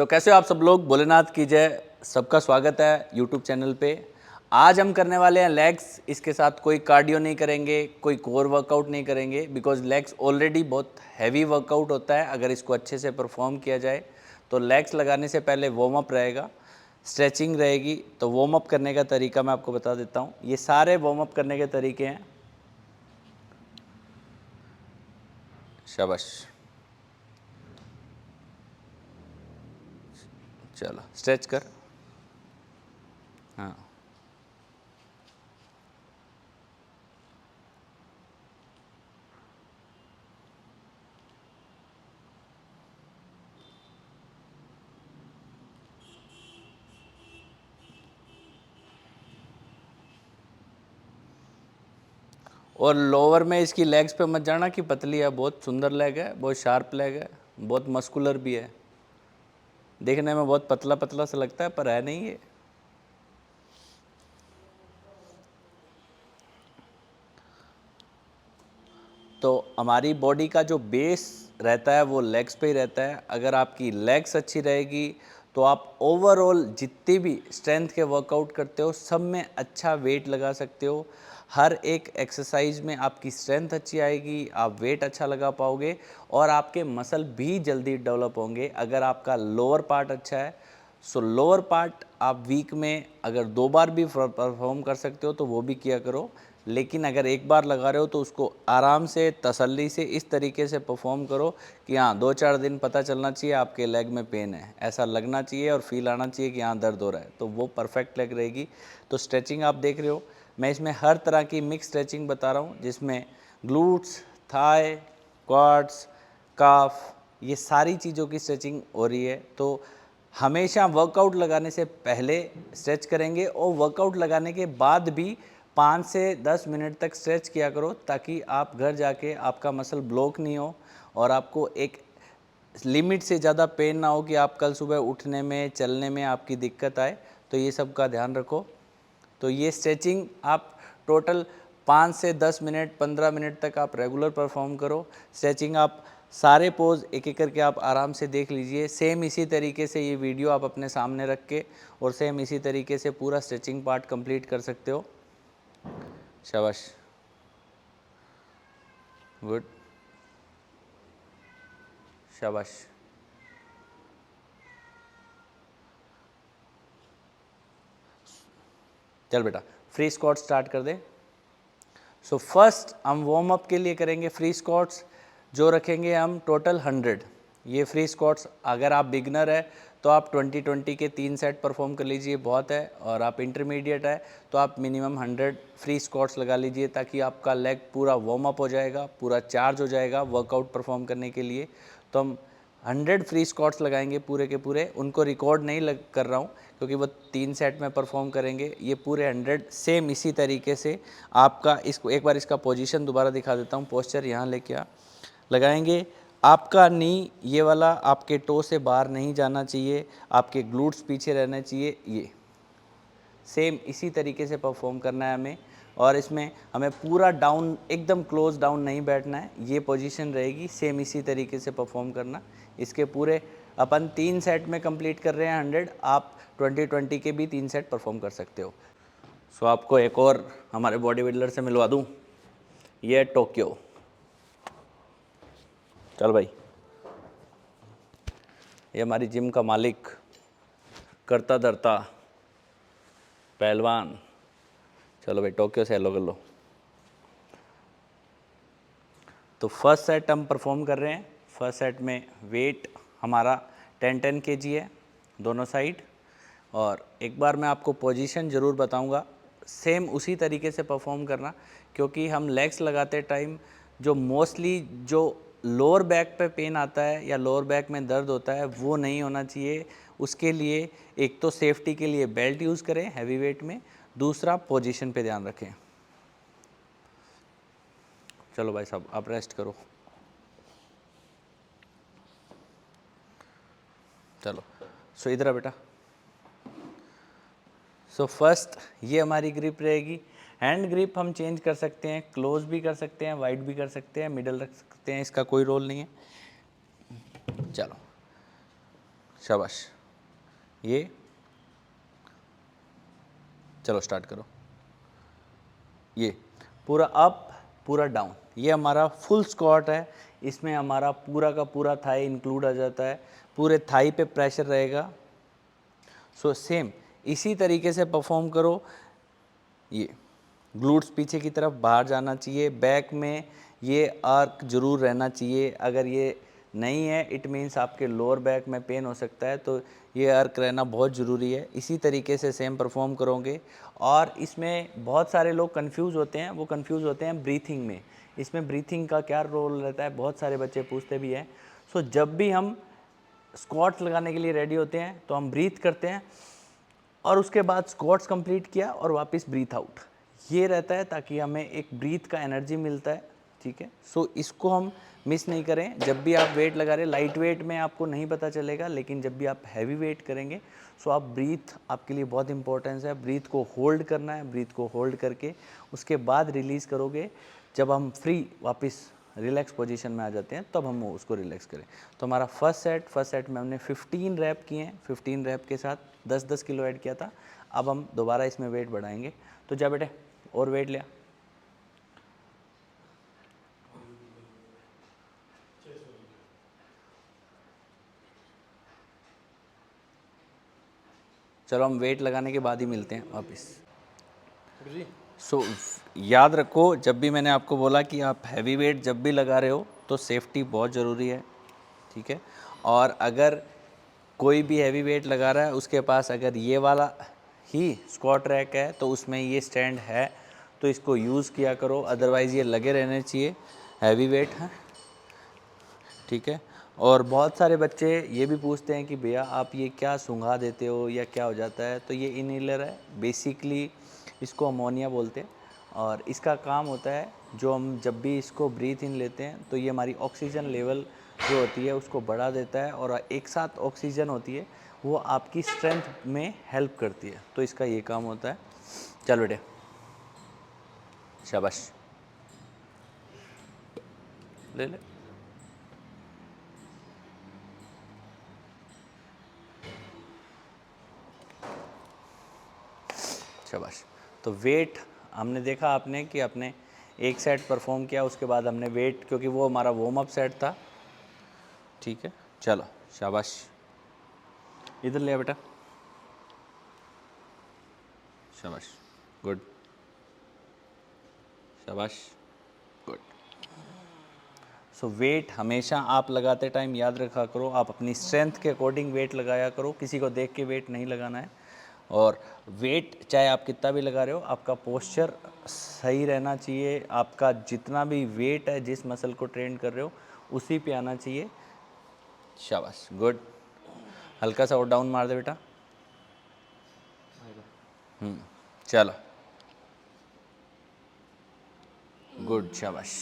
कैसे हो आप सब लोग। भोलेनाथ की जय। सबका स्वागत है यूट्यूब चैनल पे। आज हम करने वाले हैं लेग्स। इसके साथ कोई कार्डियो नहीं करेंगे, कोई कोर वर्कआउट नहीं करेंगे, बिकॉज लेग्स ऑलरेडी बहुत हैवी वर्कआउट होता है। अगर इसको अच्छे से परफॉर्म किया जाए तो लेग्स लगाने से पहले वार्म अप रहेगा, स्ट्रेचिंग रहेगी। तो वार्म अप करने का तरीका मैं आपको बता देता हूँ। ये सारे वार्म अप करने के तरीके हैं। शाबाश, चलो स्ट्रेच कर। हाँ, और लोअर में इसकी लेग्स पे मत जाना कि पतली है। बहुत सुंदर लेग है, बहुत शार्प लेग है, बहुत मस्कुलर भी है। देखने में बहुत पतला पतला सा लगता है पर है नहीं ये। तो हमारी बॉडी का जो बेस रहता है वो लेग्स पे ही रहता है। अगर आपकी लेग्स अच्छी रहेगी तो आप ओवरऑल जितनी भी स्ट्रेंथ के वर्कआउट करते हो सब में अच्छा वेट लगा सकते हो। हर एक एक्सरसाइज में आपकी स्ट्रेंथ अच्छी आएगी, आप वेट अच्छा लगा पाओगे और आपके मसल भी जल्दी डेवलप होंगे। अगर आपका लोअर पार्ट अच्छा है सो लोअर पार्ट आप वीक में अगर 2 बार भी परफॉर्म कर सकते हो तो वो भी किया करो। लेकिन अगर एक बार लगा रहे हो तो उसको आराम से तसल्ली से इस तरीके से परफॉर्म करो कि हाँ 2-4 दिन पता चलना चाहिए आपके लेग में पेन है, ऐसा लगना चाहिए और फील आना चाहिए कि हाँ दर्द हो रहा है, तो वो परफेक्ट लेग रहेगी। तो स्ट्रेचिंग आप देख रहे हो, मैं इसमें हर तरह की मिक्स स्ट्रेचिंग बता रहा हूँ जिसमें ग्लूट्स, थाई, क्वाड्स, काफ, ये सारी चीज़ों की स्ट्रेचिंग हो रही है। तो हमेशा वर्कआउट लगाने से पहले स्ट्रेच करेंगे और वर्कआउट लगाने के बाद भी 5 से 10 मिनट तक स्ट्रेच किया करो ताकि आप घर जाके आपका मसल ब्लॉक नहीं हो और आपको एक लिमिट से ज़्यादा पेन ना हो कि आप कल सुबह उठने में चलने में आपकी दिक्कत आए। तो ये सब का ध्यान रखो। तो ये स्ट्रेचिंग आप टोटल 5 से 10 मिनट 15 मिनट तक आप रेगुलर परफॉर्म करो। स्ट्रेचिंग आप सारे पोज एक एक करके आप आराम से देख लीजिए। सेम इसी तरीके से ये वीडियो आप अपने सामने रख के और सेम इसी तरीके से पूरा स्ट्रेचिंग पार्ट कंप्लीट कर सकते हो। शाबाश, गुड, शाबाश। चल बेटा, फ्री स्क्वाट स्टार्ट कर दे। सो फर्स्ट हम वार्म अप के लिए करेंगे फ्री स्क्वाट्स, जो रखेंगे हम टोटल 100। ये फ्री स्क्वाट्स अगर आप बिगनर है तो आप 20-20 के 3 सेट परफॉर्म कर लीजिए, बहुत है। और आप इंटरमीडिएट है तो आप मिनिमम 100 फ्री स्क्वाट्स लगा लीजिए ताकि आपका लेग पूरा वार्म अप हो जाएगा, पूरा चार्ज हो जाएगा वर्कआउट परफॉर्म करने के लिए। तो हम 100 फ्री स्क्वाट्स लगाएंगे पूरे के पूरे। उनको रिकॉर्ड नहीं कर रहा हूँ क्योंकि वो 3 सेट में परफॉर्म करेंगे। ये पूरे 100 सेम इसी तरीके से आपका, इसको एक बार इसका पोजीशन दोबारा दिखा देता हूँ। पोस्चर यहाँ लेके आ, लगाएंगे। आपका नी ये वाला आपके टो से बाहर नहीं जाना चाहिए, आपके ग्लूट्स पीछे रहना चाहिए। ये सेम इसी तरीके से परफॉर्म करना है हमें। और इसमें हमें पूरा डाउन, एकदम क्लोज डाउन नहीं बैठना है। ये पोजीशन रहेगी, सेम इसी तरीके से परफॉर्म करना। इसके पूरे अपन 3 सेट में कंप्लीट कर रहे हैं 100। आप 20-20 के भी 3 सेट परफॉर्म कर सकते हो। सो आपको एक और हमारे बॉडी बिल्डर से मिलवा दूँ, ये है टोक्यो। चल भाई, ये हमारी जिम का मालिक, करता धरता पहलवान। चलो भाई, टोक्यो से हेलो कर लो। तो फर्स्ट सेट हम परफॉर्म कर रहे हैं। फर्स्ट सेट में वेट हमारा 10-10 kg है दोनों साइड। और एक बार मैं आपको पोजीशन ज़रूर बताऊंगा, सेम उसी तरीके से परफॉर्म करना, क्योंकि हम लेग्स लगाते टाइम जो मोस्टली जो लोअर बैक पे पेन आता है या लोअर बैक में दर्द होता है वो नहीं होना चाहिए। उसके लिए एक तो सेफ्टी के लिए बेल्ट यूज़ करें हैवी वेट में, दूसरा पोजीशन पे ध्यान रखें। चलो भाई साहब, आप रेस्ट करो। चलो, सो इधर आ बेटा। सो फर्स्ट ये हमारी ग्रिप रहेगी। हैंड ग्रिप हम चेंज कर सकते हैं, क्लोज भी कर सकते हैं, वाइड भी कर सकते हैं, मिडल रख सकते हैं, इसका कोई रोल नहीं है। चलो शाबाश। ये चलो स्टार्ट करो। ये पूरा अप पूरा डाउन, ये हमारा फुल स्क्वाट है। इसमें हमारा पूरा का पूरा थाई इंक्लूड आ जाता है, पूरे थाई पे प्रेशर रहेगा। सो सेम इसी तरीके से परफॉर्म करो। ये ग्लूट्स पीछे की तरफ बाहर जाना चाहिए, बैक में ये आर्क जरूर रहना चाहिए। अगर ये नहीं है इट मीन्स आपके लोअर बैक में पेन हो सकता है, तो ये आर्क रहना बहुत ज़रूरी है। इसी तरीके से सेम परफॉर्म करोगे। और इसमें बहुत सारे लोग कंफ्यूज होते हैं, वो कंफ्यूज होते हैं ब्रीथिंग में। इसमें ब्रीथिंग का क्या रोल रहता है, बहुत सारे बच्चे पूछते भी हैं। सो जब भी हम स्क्वाट्स लगाने के लिए रेडी होते हैं तो हम ब्रीथ करते हैं, और उसके बाद स्क्वाट्स कंप्लीट किया और वापस ब्रीथ आउट, ये रहता है ताकि हमें एक ब्रीथ का एनर्जी मिलता है। ठीक है, सो इसको हम मिस नहीं करें। जब भी आप वेट लगा रहे हैं, लाइट वेट में आपको नहीं पता चलेगा, लेकिन जब भी आप हैवी वेट करेंगे सो आप ब्रीथ आपके लिए बहुत इंपॉर्टेंस है। ब्रीथ को होल्ड करना है, ब्रीथ को होल्ड करके उसके बाद रिलीज़ करोगे। जब हम फ्री वापस रिलैक्स पोजीशन में आ जाते हैं तब हम उसको रिलैक्स करें। तो हमारा फर्स्ट सेट में हमने 15 रैप किए हैं। 15 रैप के साथ 10-10 किलो ऐड किया था। अब हम दोबारा इसमें वेट बढ़ाएंगे। तो जा बेटे और वेट लिया। चलो हम वेट लगाने के बाद ही मिलते हैं वापस। सो याद रखो, जब भी मैंने आपको बोला कि आप हैवी वेट जब भी लगा रहे हो तो सेफ्टी बहुत ज़रूरी है। ठीक है, और अगर कोई भी हैवी वेट लगा रहा है उसके पास अगर ये वाला ही स्क्वाट रैक है तो उसमें ये स्टैंड है तो इसको यूज़ किया करो, अदरवाइज़ ये लगे रहने चाहिए हैवी वेट है। ठीक है, और बहुत सारे बच्चे ये भी पूछते हैं कि भैया आप ये क्या सूंघा देते हो या क्या हो जाता है। तो ये इनहेलर है, बेसिकली इसको अमोनिया बोलते हैं, और इसका काम होता है जो हम जब भी इसको ब्रीथ इन लेते हैं तो ये हमारी ऑक्सीजन लेवल जो होती है उसको बढ़ा देता है, और एक साथ ऑक्सीजन होती है वो आपकी स्ट्रेंथ में हेल्प करती है, तो इसका ये काम होता है। चल बेटे शाबाश, ले ले। शाबाश। तो वेट हमने देखा आपने कि आपने एक सेट परफॉर्म किया, उसके बाद हमने वेट, क्योंकि वो हमारा वार्म अप सेट था। ठीक है, चलो शाबाश, इधर लिया बेटा, शाबाश, गुड, शाबाश, गुड। सो वेट हमेशा आप लगाते टाइम याद रखा करो, आप अपनी स्ट्रेंथ के अकॉर्डिंग वेट लगाया करो, किसी को देख के वेट नहीं लगाना है। और वेट चाहे आप कितना भी लगा रहे हो, आपका पोस्चर सही रहना चाहिए। आपका जितना भी वेट है, जिस मसल को ट्रेन कर रहे हो उसी पे आना चाहिए। शाबाश, गुड। हल्का सा और डाउन मार दे बेटा। चलो गुड, शाबाश।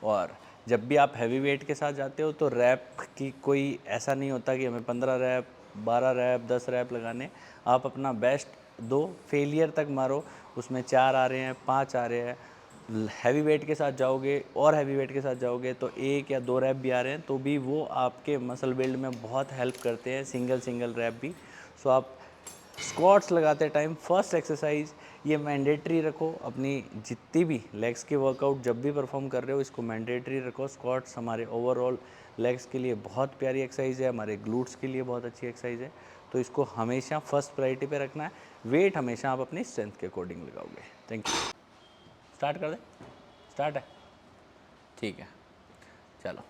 और जब भी आप हैवी वेट के साथ जाते हो तो रैप की कोई ऐसा नहीं होता कि हमें 15 रैप 12 रैप 10 रैप लगाने। आप अपना बेस्ट दो, फेलियर तक मारो, उसमें 4 आ रहे हैं 5 आ रहे हैं। हैवी वेट के साथ जाओगे और हैवी वेट के साथ जाओगे तो 1 या 2 रैप भी आ रहे हैं तो भी वो आपके मसल बिल्ड में बहुत हेल्प करते हैं, सिंगल रैप भी। सो आप स्क्वाट्स लगाते टाइम फर्स्ट एक्सरसाइज ये मैंडेटरी रखो। अपनी जितनी भी लेग्स की वर्कआउट जब भी परफॉर्म कर रहे हो इसको मैंडेटरी रखो। स्क्वाट्स हमारे ओवरऑल लेग्स के लिए बहुत प्यारी एक्सरसाइज है, हमारे ग्लूट्स के लिए बहुत अच्छी एक्सरसाइज है, तो इसको हमेशा फर्स्ट प्रायोरिटी पे रखना है। वेट हमेशा आप अपनी स्ट्रेंथ के अकॉर्डिंग लगाओगे। Thank you. स्टार्ट कर दें? स्टार्ट है, ठीक है, चलो।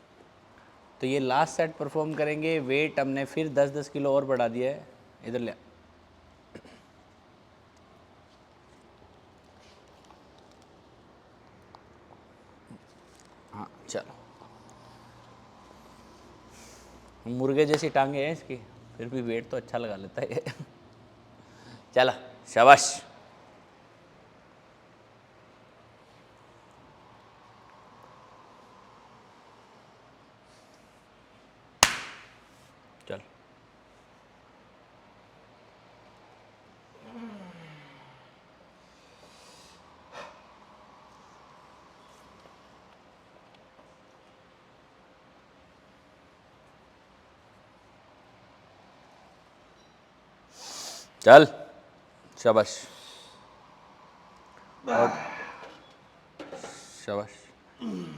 तो ये लास्ट सेट परफॉर्म करेंगे। वेट हमने फिर 10-10 किलो और बढ़ा दिया है। इधर ले, हाँ चलो। मुर्गे जैसी टांगे हैं इसकी, फिर भी वेट तो अच्छा लगा लेता है ये। चला, शाबाश। चल, चल, शाबाश, और शाबाश।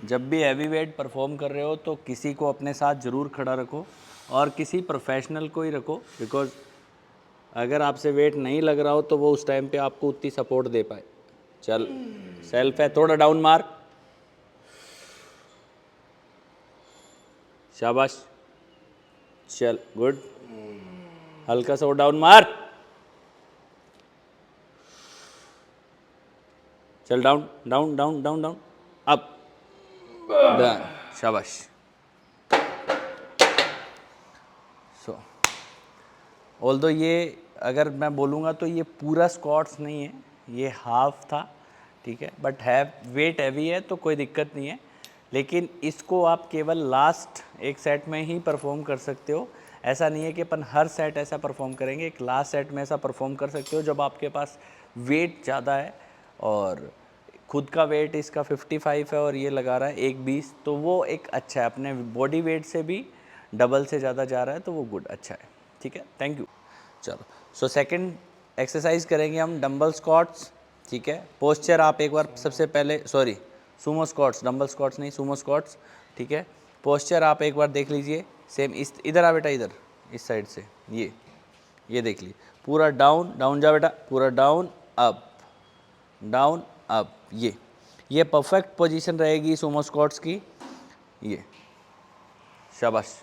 जब भी हैवी वेट परफॉर्म कर रहे हो तो किसी को अपने साथ ज़रूर खड़ा रखो और किसी प्रोफेशनल को ही रखो, बिकॉज अगर आपसे वेट नहीं लग रहा हो तो वो उस टाइम पे आपको उतनी सपोर्ट दे पाए। चल, सेल्फ है, थोड़ा डाउन मार, शाबाश, चल, गुड, हल्का सा डाउन मार, चल, down down down down down, up, done, शाबाश। सो ऑल्दो ये अगर मैं बोलूँगा तो ये पूरा स्क्वाट्स नहीं है, ये हाफ था, ठीक है, बट है वेट हैवी है तो कोई दिक्कत नहीं है, लेकिन इसको आप केवल लास्ट एक सेट में ही परफॉर्म कर सकते हो। ऐसा नहीं है कि अपन हर सेट ऐसा परफॉर्म करेंगे, एक लास्ट सेट में ऐसा परफॉर्म कर सकते हो जब आपके पास वेट ज़्यादा है और खुद का वेट इसका 55 है और ये लगा रहा है 120, तो वो एक अच्छा है, अपने बॉडी वेट से भी डबल से ज़्यादा जा रहा है तो वो गुड, अच्छा है, ठीक है, थैंक यू। चलो, सो सेकंड एक्सरसाइज करेंगे हम डंबल स्क्वाट्स, ठीक है। पोस्चर आप एक बार सबसे पहले, sorry, Sumo squats, dumbbell squats नहीं, सुमो स्क्वाट्स, ठीक है। पोस्चर आप एक बार देख लीजिए, सेम इस, इधर आ बेटा, इधर इस साइड से, ये देख लीजिए, पूरा डाउन डाउन जा बेटा, पूरा डाउन अप डाउन अप, ये परफेक्ट पोजीशन रहेगी सुमो स्क्वाट्स की, ये, शाबाश।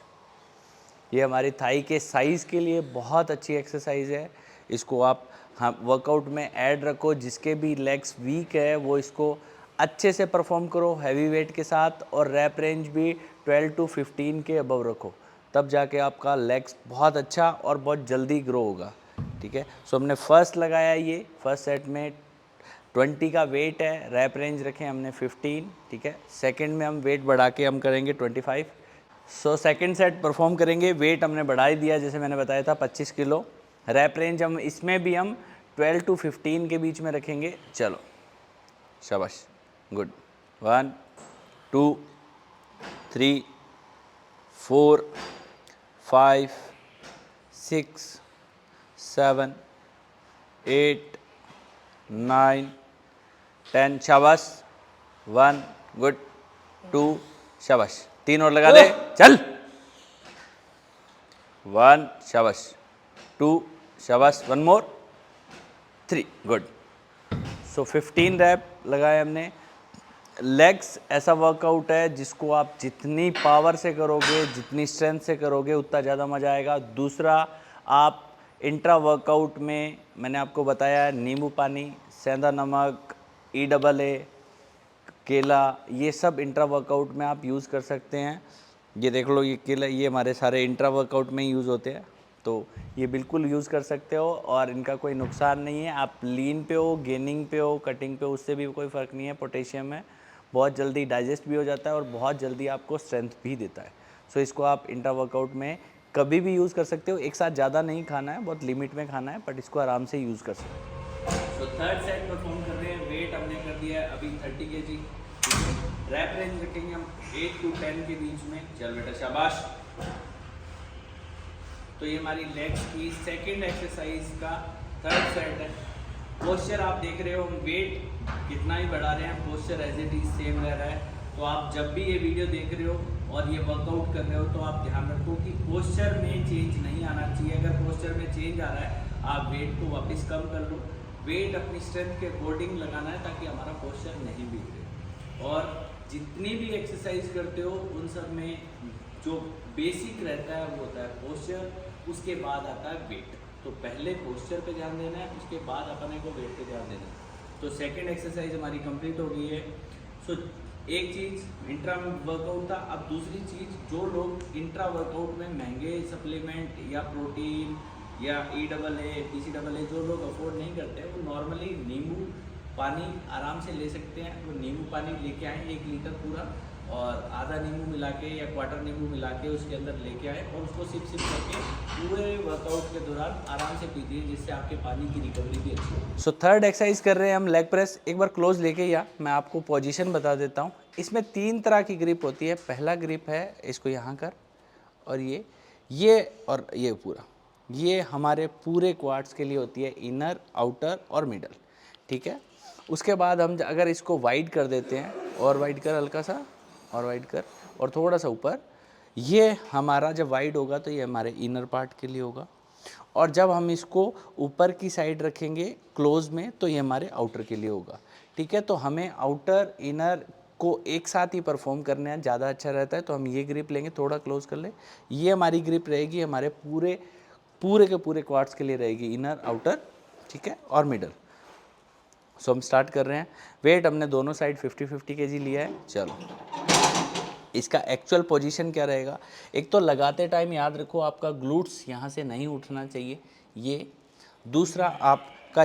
ये हमारी थाई के साइज़ के लिए बहुत अच्छी एक्सरसाइज है, इसको आप हाँ वर्कआउट में ऐड रखो, जिसके भी लेग्स वीक है वो इसको अच्छे से परफॉर्म करो हैवी वेट के साथ, और रैप रेंज भी 12 to 15 के अबव रखो, तब जाके आपका लेग्स बहुत अच्छा और बहुत जल्दी ग्रो होगा, ठीक है। सो हमने फर्स्ट लगाया, ये फर्स्ट सेट में 20 का वेट है, रैप रेंज रखें हमने 15, ठीक है। सेकंड में हम वेट बढ़ा के हम करेंगे 25। सो सेकंड सेट परफॉर्म करेंगे, वेट हमने बढ़ा ही दिया जैसे मैंने बताया था 25 किलो, रैप रेंज हम इसमें भी हम 12 to 15 के बीच में रखेंगे। चलो, शाबाश, गुड, 1 2 3 4 5 6 7 8 9 10, शाबाश, 1 गुड, 2 शाबाश, 3 और लगा दे, चल, 1 शाबाश, 2 शाबाश, 1 मोर, 3 गुड। सो 15 रैप लगाए हमने। लेग्स ऐसा वर्कआउट है जिसको आप जितनी पावर से करोगे, जितनी स्ट्रेंथ से करोगे, उतना ज़्यादा मज़ा आएगा। दूसरा, आप इंट्रा वर्कआउट में मैंने आपको बताया नींबू पानी, सेंधा नमक, EAA, केला, ये सब इंट्रा वर्कआउट में आप यूज़ कर सकते हैं। ये देख लो, ये केला, ये हमारे सारे इंट्रा वर्कआउट में यूज़ होते हैं, तो ये बिल्कुल यूज़ कर सकते हो और इनका कोई नुकसान नहीं है। आप लीन पे हो, गेनिंग पे हो, कटिंग पे, उससे भी कोई फ़र्क नहीं है। पोटेशियम है, बहुत जल्दी डाइजेस्ट भी हो जाता है और बहुत जल्दी आपको स्ट्रेंथ भी देता है। सो इसको आप इंट्रा वर्कआउट में कभी भी यूज़ कर सकते हो। एक साथ ज़्यादा नहीं खाना है, बहुत लिमिट में खाना है, बट इसको आराम से यूज़ कर सकते हो। तो थर्ड सेट परफॉर्म कर रहे हैं, वेट हमने कर दिया है अभी 30 kg, रैप रेंज रखेंगे हम 8 to 10 के बीच में। चल बेटा, शाबाश। तो ये हमारी लेग्स की सेकंड एक्सरसाइज का थर्ड सेट है। पोस्चर आप देख रहे हो, हम वेट कितना ही बढ़ा रहे हैं, posture as it is same रह रहा है। तो आप जब भी ये वीडियो देख रहे हो और ये वर्कआउट कर रहे हो तो आप ध्यान रखो कि पोस्चर में चेंज नहीं आना चाहिए। अगर पोस्चर में चेंज आ रहा है, आप वेट को वापस कम कर लो। वेट अपनी स्ट्रेंथ के अकॉर्डिंग लगाना है ताकि हमारा पोस्चर नहीं बिगड़े। और जितनी भी एक्सरसाइज करते हो उन सब में जो बेसिक रहता है वो होता है पोस्चर, उसके बाद आता है वेट। तो पहले पोस्चर पे ध्यान देना है, उसके बाद अपने को वेट पे ध्यान देना है। तो सेकंड एक्सरसाइज हमारी कंप्लीट हो गई है। सो एक चीज़ इंट्रा वर्कआउट था। अब दूसरी चीज़, जो लोग इंट्रा वर्कआउट में महंगे सप्लीमेंट या प्रोटीन या EAA, PCAA जो लोग अफोर्ड नहीं करते, वो नॉर्मली नींबू पानी आराम से ले सकते हैं। वो नींबू पानी लेके आए 1 लीटर पूरा, और आधा नींबू मिला के या क्वार्टर नींबू मिला के उसके अंदर लेके आए और उसको सिप करके पूरे वर्कआउट के दौरान आराम से पीजिए, जिससे आपके पानी की रिकवरी भी अच्छी हो। सो थर्ड एक्सरसाइज कर रहे हैं हम लेग प्रेस। एक बार क्लोज लेके, या मैं आपको पोजीशन बता देता हूँ। इसमें 3 तरह की ग्रिप होती है। पहला ग्रिप है, इसको यहाँ कर, और ये और ये पूरा, ये हमारे पूरे क्वाड्स के लिए होती है, इनर, आउटर और मिडल, ठीक है। उसके बाद हम अगर इसको वाइड कर देते हैं, और वाइड कर हल्का सा, और वाइड कर, और थोड़ा सा ऊपर, ये हमारा जब वाइड होगा तो ये हमारे इनर पार्ट के लिए होगा, और जब हम इसको ऊपर की साइड रखेंगे क्लोज में तो ये हमारे आउटर के लिए होगा, ठीक है। तो हमें आउटर इनर को एक साथ ही परफॉर्म करने हैं, ज़्यादा अच्छा रहता है। तो हम ये ग्रिप लेंगे, थोड़ा क्लोज कर ले, ये हमारी ग्रिप रहेगी हमारे पूरे पूरे के पूरे क्वाड्स के लिए रहेगी, इनर, आउटर, ठीक है, और मिडल। सो हम स्टार्ट कर रहे हैं। वेट हमने दोनों साइड 50-50 केजी लिया है। चलो, इसका एक्चुअल पोजीशन क्या रहेगा? एक तो लगाते टाइम याद रखो आपका ग्लूट्स यहाँ से नहीं उठना चाहिए, ये। दूसरा आपका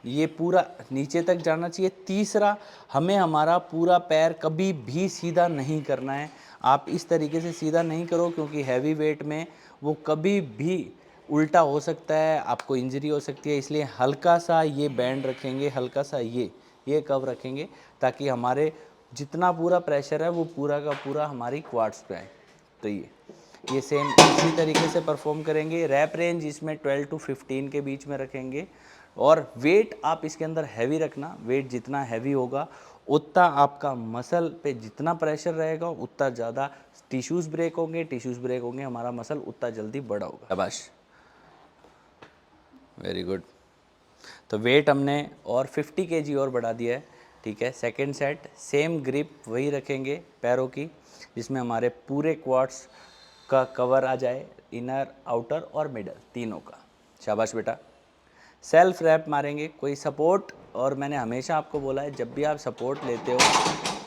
ये पूरा नीचे तक जाना चाहिए। तीसरा, हमें हमारा पूरा पैर कभी भी सीधा नहीं करना है। आप इस तरीके से सीधा नहीं करो, क्योंकि हैवी वेट में वो कभी भी उल्टा हो सकता है, आपको इंजरी हो सकती है। इसलिए हल्का सा ये बैंड रखेंगे, हल्का सा ये कव रखेंगे, ताकि हमारे जितना पूरा प्रेशर है वो पूरा का पूरा हमारी क्वाड्स पे आए। तो ये सेम इसी तरीके से परफॉर्म करेंगे। रैप रेंज इसमें 12 to 15 के बीच में रखेंगे, और वेट आप इसके अंदर हैवी रखना। वेट जितना हैवी होगा उतना आपका मसल पे जितना प्रेशर रहेगा उतना ज़्यादा टिश्यूज़ ब्रेक होंगे, टिश्यूज़ ब्रेक होंगे, हमारा मसल उतना जल्दी बड़ा होगा। शाबाश, वेरी गुड। तो वेट हमने और 50 केजी और बढ़ा दिया है, ठीक है। सेकंड सेट सेम ग्रिप वही रखेंगे पैरों की, जिसमें हमारे पूरे क्वाड्स का कवर आ जाए, इनर, आउटर और मिडल तीनों का। शाबाश बेटा। सेल्फ रैप मारेंगे, कोई सपोर्ट, और मैंने हमेशा आपको बोला है जब भी आप सपोर्ट लेते हो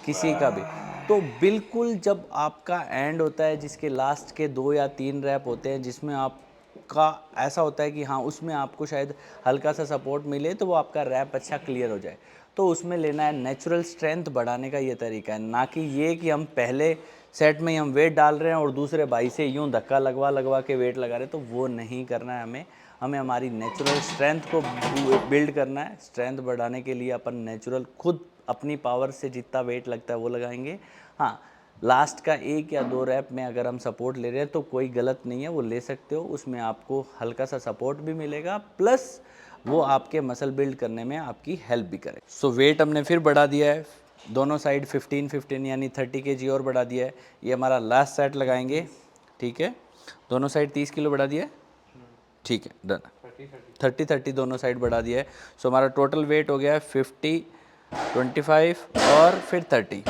किसी का भी, तो बिल्कुल जब आपका एंड होता है, जिसके लास्ट के 2 या 3 रैप होते हैं, जिसमें आपका ऐसा होता है कि हाँ उसमें आपको शायद हल्का सा सपोर्ट मिले तो वो आपका रैप अच्छा क्लियर हो जाए, तो उसमें लेना है नेचुरल स्ट्रेंथ बढ़ाने का ये तरीका है। ना कि ये कि हम पहले सेट में ही हम वेट डाल रहे हैं और दूसरे भाई से यूँ धक्का लगवा के वेट लगा रहे हैं, तो वो नहीं करना है हमें हमारी नेचुरल स्ट्रेंथ को बिल्ड करना है। स्ट्रेंथ बढ़ाने के लिए अपन नेचुरल खुद अपनी पावर से जितना वेट लगता है वो लगाएंगे। हाँ, लास्ट का 1 या 2 रैप में अगर हम सपोर्ट ले रहे हैं तो कोई गलत नहीं है, वो ले सकते हो, उसमें आपको हल्का सा सपोर्ट भी मिलेगा, प्लस वो आपके मसल बिल्ड करने में आपकी हेल्प भी करे। सो वेट हमने फिर बढ़ा दिया है, दोनों साइड 15-15 यानी 30 केजी और बढ़ा दिया है। ये हमारा लास्ट सेट लगाएंगे, ठीक है। दोनों साइड 30 किलो बढ़ा दिया है, ठीक है, डन। 30-30 दोनों साइड बढ़ा दिया है। सो हमारा टोटल वेट हो गया है 50, 25 और फिर 30।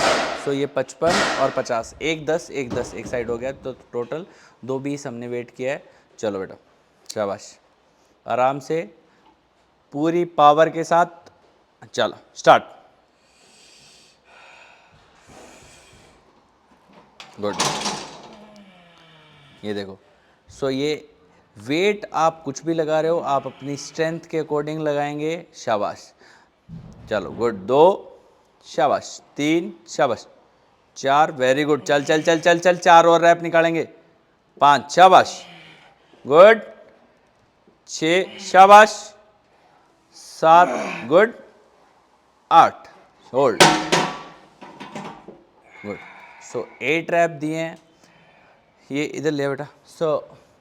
सो ये 55 और 50, 1-10 1-10 एक साइड हो गया, तो टोटल 2-20 हमने वेट किया है। चलो बेटा, शाबाश, आराम से पूरी पावर के साथ चलो स्टार्ट। गुड, ये देखो। सो ये वेट आप कुछ भी लगा रहे हो, आप अपनी स्ट्रेंथ के अकॉर्डिंग लगाएंगे। शाबाश, चलो गुड। 2, शाबाश। 3, शाबाश। 4, वेरी गुड। चल चल चल चल चल 4 और रैप निकालेंगे। 5, शाबाश, गुड। 6, शाबाश। 7, good. 8, hold, good. So 8 rep दिए हैं, ये इधर ले बेटा। सो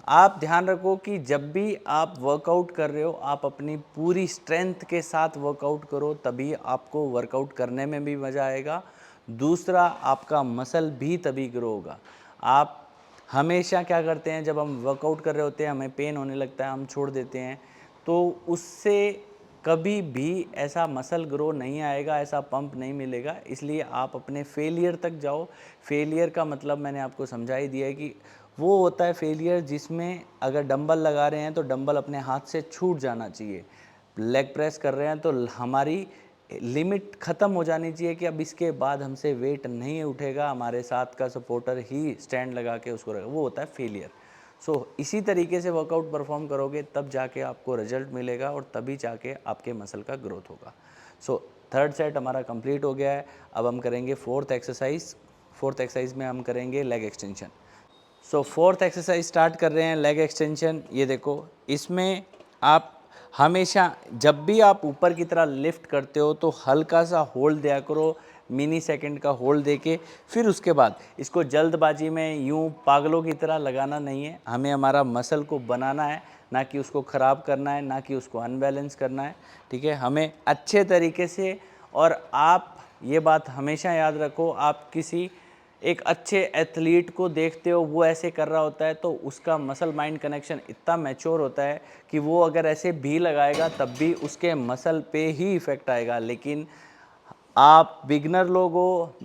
आप ध्यान रखो कि जब भी आप वर्कआउट कर रहे हो, आप अपनी पूरी स्ट्रेंथ के साथ वर्कआउट करो, तभी आपको वर्कआउट करने में भी मज़ा आएगा। दूसरा, आपका मसल भी तभी ग्रो होगा। आप हमेशा क्या करते हैं, जब हम वर्कआउट कर रहे होते हैं, हमें पेन होने लगता है, हम छोड़ देते हैं, तो उससे कभी भी ऐसा मसल ग्रो नहीं आएगा, ऐसा पंप नहीं मिलेगा। इसलिए आप अपने फेलियर तक जाओ। फेलियर का मतलब मैंने आपको समझा ही दिया है कि वो होता है फेलियर जिसमें अगर डंबल लगा रहे हैं तो डंबल अपने हाथ से छूट जाना चाहिए। लेग प्रेस कर रहे हैं तो हमारी लिमिट ख़त्म हो जानी चाहिए कि अब इसके बाद हमसे वेट नहीं उठेगा, हमारे साथ का सपोर्टर ही स्टैंड लगा के उसको रखेगा, वो होता है फेलियर। सो इसी तरीके से वर्कआउट परफॉर्म करोगे तब जाके आपको रिजल्ट मिलेगा, और तभी जाके आपके मसल का ग्रोथ होगा। सो थर्ड सेट हमारा कंप्लीट हो गया है। अब हम करेंगे फोर्थ एक्सरसाइज। फोर्थ एक्सरसाइज में हम करेंगे लेग एक्सटेंशन। सो फोर्थ एक्सरसाइज स्टार्ट कर रहे हैं, लेग एक्सटेंशन। ये देखो, इसमें आप हमेशा जब भी आप ऊपर की तरह लिफ्ट करते हो तो हल्का सा होल्ड दिया करो, मिनी सेकंड का होल्ड देके फिर उसके बाद इसको जल्दबाजी में यूं पागलों की तरह लगाना नहीं है। हमें हमारा मसल को बनाना है, ना कि उसको ख़राब करना है, ना कि उसको अनबैलेंस करना है। ठीक है, हमें अच्छे तरीके से, और आप ये बात हमेशा याद रखो, आप किसी एक अच्छे एथलीट को देखते हो, वो ऐसे कर रहा होता है तो उसका मसल माइंड कनेक्शन इतना मैच्योर होता है कि वो अगर ऐसे भी लगाएगा तब भी उसके मसल पे ही इफ़ेक्ट आएगा। लेकिन आप बिगनर लोग हो,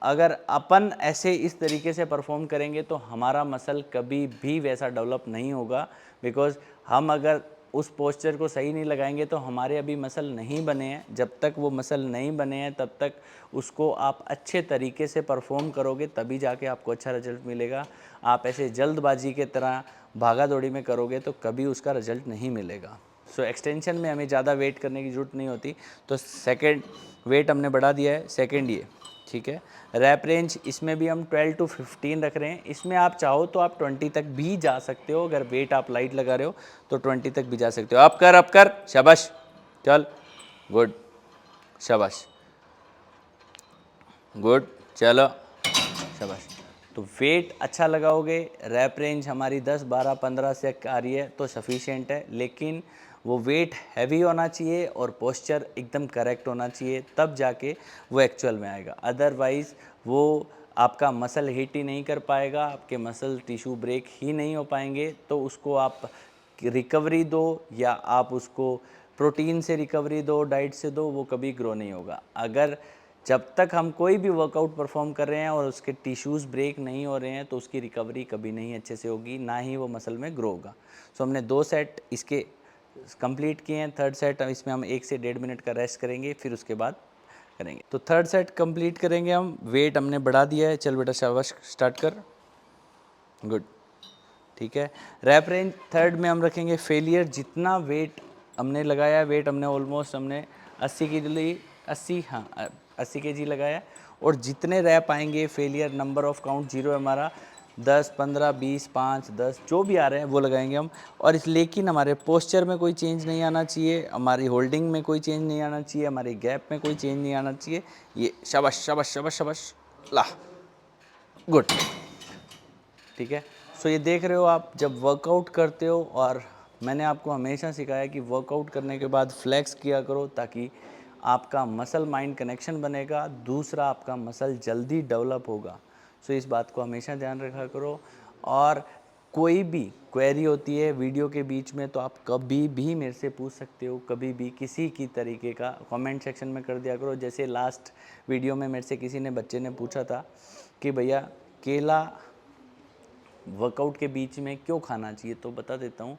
अगर अपन ऐसे इस तरीके से परफॉर्म करेंगे तो हमारा मसल कभी भी वैसा डेवलप नहीं होगा। बिकॉज हम अगर उस पोस्चर को सही नहीं लगाएंगे तो हमारे अभी मसल नहीं बने हैं। जब तक वो मसल नहीं बने हैं तब तक उसको आप अच्छे तरीके से परफॉर्म करोगे, तभी जाके आपको अच्छा रिजल्ट मिलेगा। आप ऐसे जल्दबाजी के तरह भागा दौड़ी में करोगे तो कभी उसका रिजल्ट नहीं मिलेगा। सो एक्सटेंशन में हमें ज़्यादा वेट करने की ज़रूरत नहीं होती। तो सेकेंड वेट हमने बढ़ा दिया है, सेकेंड ये। ठीक है, रैप रेंज इसमें भी हम 12 to 15 रख रहे हैं। इसमें आप चाहो तो आप 20 तक भी जा सकते हो। अगर वेट आप लाइट लगा रहे हो तो 20 तक भी जा सकते हो। अप कर, शाबाश, चल, गुड, शाबाश, गुड, चलो, शाबाश। तो वेट अच्छा लगाओगे, रैप रेंज हमारी 10, 12, 15 से आ रही है तो सफिशिएंट है। लेकिन वो वेट हैवी होना चाहिए और पोस्चर एकदम करेक्ट होना चाहिए, तब जाके वो एक्चुअल में आएगा। अदरवाइज़ वो आपका मसल हिट ही नहीं कर पाएगा, आपके मसल टिश्यू ब्रेक ही नहीं हो पाएंगे। तो उसको आप रिकवरी दो या आप उसको प्रोटीन से रिकवरी दो, डाइट से दो, वो कभी ग्रो नहीं होगा। अगर जब तक हम कोई भी वर्कआउट परफॉर्म कर रहे हैं और उसके टिश्यूज़ ब्रेक नहीं हो रहे हैं तो उसकी रिकवरी कभी नहीं अच्छे से होगी, ना ही वो मसल में ग्रो होगा। सो हमने 2 सेट इसके कंप्लीट किए हैं। थर्ड सेट इसमें हम 1 से 1.5 मिनट का रेस्ट करेंगे, फिर उसके बाद करेंगे। तो थर्ड सेट कंप्लीट करेंगे हम। वेट हमने बढ़ा दिया है, चल बेटा शाबाश, स्टार्ट कर, गुड। ठीक है, रैप रेंज थर्ड में हम रखेंगे फेलियर। जितना वेट हमने लगाया, वेट हमने ऑलमोस्ट हमने 80 के लिए 80, हाँ 80 kg लगाया। और जितने रैप आएंगे, failure number of count zero है हमारा, 10, 15, 20, 5, 10 जो भी आ रहे हैं वो लगाएंगे हम। और इस लेकिन हमारे पोस्चर में कोई चेंज नहीं आना चाहिए, हमारी होल्डिंग में कोई चेंज नहीं आना चाहिए, हमारी गैप में कोई चेंज नहीं आना चाहिए। ये शाबाश शाबाश शाबाश शाबाश, ला, गुड। ठीक है, सो ये देख रहे हो आप, जब वर्कआउट करते हो, और मैंने आपको हमेशा सिखाया कि वर्कआउट करने के बाद फ्लेक्स किया करो ताकि आपका मसल माइंड कनेक्शन बनेगा, दूसरा आपका मसल जल्दी डेवलप होगा। सो इस बात को हमेशा ध्यान रखा करो। और कोई भी क्वेरी होती है वीडियो के बीच में तो आप कभी भी मेरे से पूछ सकते हो, कभी भी किसी की तरीके का कमेंट सेक्शन में कर दिया करो। जैसे लास्ट वीडियो में मेरे से किसी ने, बच्चे ने पूछा था कि भैया केला वर्कआउट के बीच में क्यों खाना चाहिए, तो बता देता हूँ।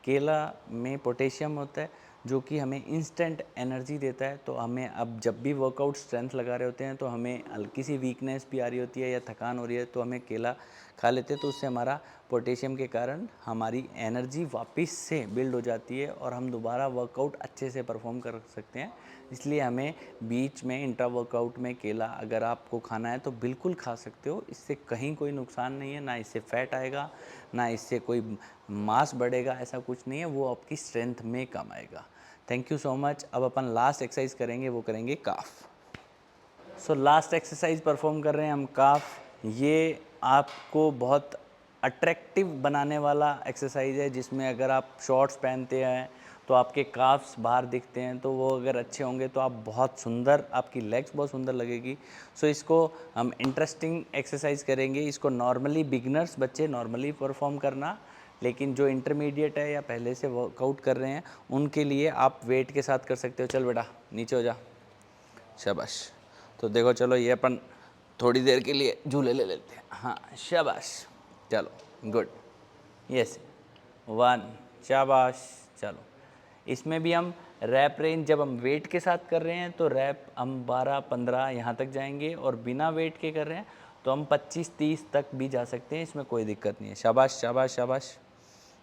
केला में पोटेशियम होता है जो कि हमें इंस्टेंट एनर्जी देता है। तो हमें अब जब भी वर्कआउट स्ट्रेंथ लगा रहे होते हैं तो हमें हल्की सी वीकनेस भी आ रही होती है या थकान हो रही है तो हमें केला खा लेते हैं, तो उससे हमारा पोटेशियम के कारण हमारी एनर्जी वापस से बिल्ड हो जाती है और हम दोबारा वर्कआउट अच्छे से परफॉर्म कर सकते हैं। इसलिए हमें बीच में इंट्रा वर्कआउट में केला अगर आपको खाना है तो बिल्कुल खा सकते हो। इससे कहीं कोई नुकसान नहीं है, ना इससे फैट आएगा, ना इससे कोई मास बढ़ेगा, ऐसा कुछ नहीं है। वो आपकी स्ट्रेंथ में कम आएगा। Thank you so much. अब अपन लास्ट एक्सरसाइज करेंगे, वो करेंगे काफ। सो लास्ट एक्सरसाइज परफॉर्म कर रहे हैं हम काफ। ये आपको बहुत अट्रैक्टिव बनाने वाला एक्सरसाइज है, जिसमें अगर आप शॉर्ट्स पहनते हैं तो आपके काफ्स बाहर दिखते हैं, तो वो अगर अच्छे होंगे तो आप बहुत सुंदर, आपकी लेग्स बहुत सुंदर लगेगी। सो इसको हम इंटरेस्टिंग एक्सरसाइज करेंगे। इसको नॉर्मली बिगनर्स बच्चे नॉर्मली परफॉर्म करना, लेकिन जो इंटरमीडिएट है या पहले से वर्कआउट कर रहे हैं उनके लिए आप वेट के साथ कर सकते हो। चल बेटा नीचे हो जा, शाबाश। तो देखो चलो, ये अपन थोड़ी देर के लिए झूले ले लेते हैं। हाँ शाबाश, चलो गुड, यस 1, शाबाश। चलो इसमें भी हम रैप रेंज, जब हम वेट के साथ कर रहे हैं तो रैप हम 12, 15 यहाँ तक जाएंगे, और बिना वेट के कर रहे हैं तो हम 25, 30 तक भी जा सकते हैं। इसमें कोई दिक्कत नहीं है। शाबाश शाबाश शाबाश,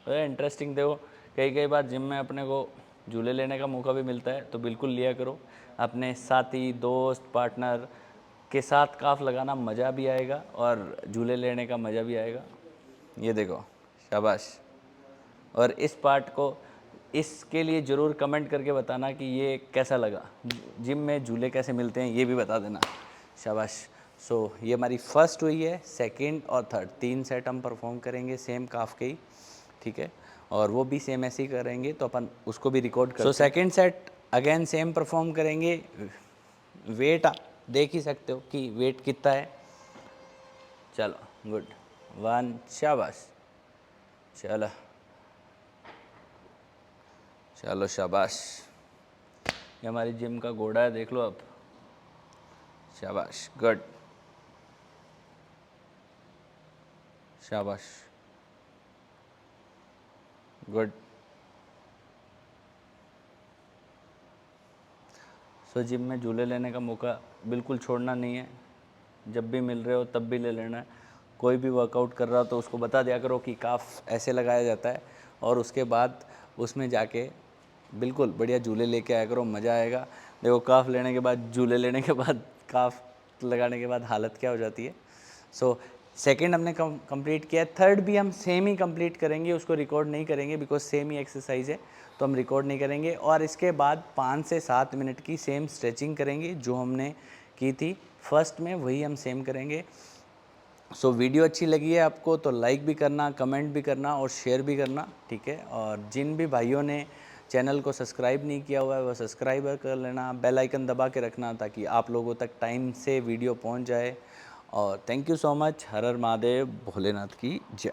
इंटरेस्टिंग। देखो कई बार जिम में अपने को झूले लेने का मौका भी मिलता है तो बिल्कुल लिया करो। अपने साथी, दोस्त, पार्टनर के साथ काफ लगाना मज़ा भी आएगा और झूले लेने का मज़ा भी आएगा। ये देखो शाबाश। और इस पार्ट को, इसके लिए ज़रूर कमेंट करके बताना कि ये कैसा लगा, जिम में झूले कैसे मिलते हैं ये भी बता देना। शाबाश। सो ये हमारी फर्स्ट हुई है, सेकंड और थर्ड 3 सेट हम परफॉर्म करेंगे सेम काफ के ही, ठीक है, और वो भी सेम ऐसे ही करेंगे, तो अपन उसको भी रिकॉर्ड करते हैं। So second set again same perform करेंगे। वेट देख ही सकते हो कि वेट कितना है। चलो गुड, 1, शाबाश, चलो चलो शाबाश। ये हमारी जिम का घोड़ा है, देख लो आप। शाबाश, गुड, शाबाश, गुड। सो जिम में झूले लेने का मौका बिल्कुल छोड़ना नहीं है, जब भी मिल रहे हो तब भी ले लेना है। कोई भी वर्कआउट कर रहा हो तो उसको बता दिया करो कि काफ ऐसे लगाया जाता है, और उसके बाद उसमें जाके बिल्कुल बढ़िया झूले लेके आया करो, मज़ा आएगा। देखो काफ लेने के बाद, झूले लेने के बाद, काफ लगाने के बाद हालत क्या हो जाती है। सो सेकंड हमने कंप्लीट किया, थर्ड भी हम सेम ही कंप्लीट करेंगे, उसको रिकॉर्ड नहीं करेंगे बिकॉज सेम ही एक्सरसाइज है, तो हम रिकॉर्ड नहीं करेंगे। और इसके बाद 5 से 7 मिनट की सेम स्ट्रेचिंग करेंगे, जो हमने की थी फर्स्ट में वही हम सेम करेंगे। सो वीडियो अच्छी लगी है आपको तो लाइक भी करना, कमेंट भी करना और शेयर भी करना, ठीक है। और जिन भी भाइयों ने चैनल को सब्सक्राइब नहीं किया हुआ है वो सब्सक्राइब कर लेना, बेल आइकन दबा के रखना ताकि आप लोगों तक टाइम से वीडियो पहुंच जाए। और थैंक यू सो मच। हर हर महादेव, भोलेनाथ की जय।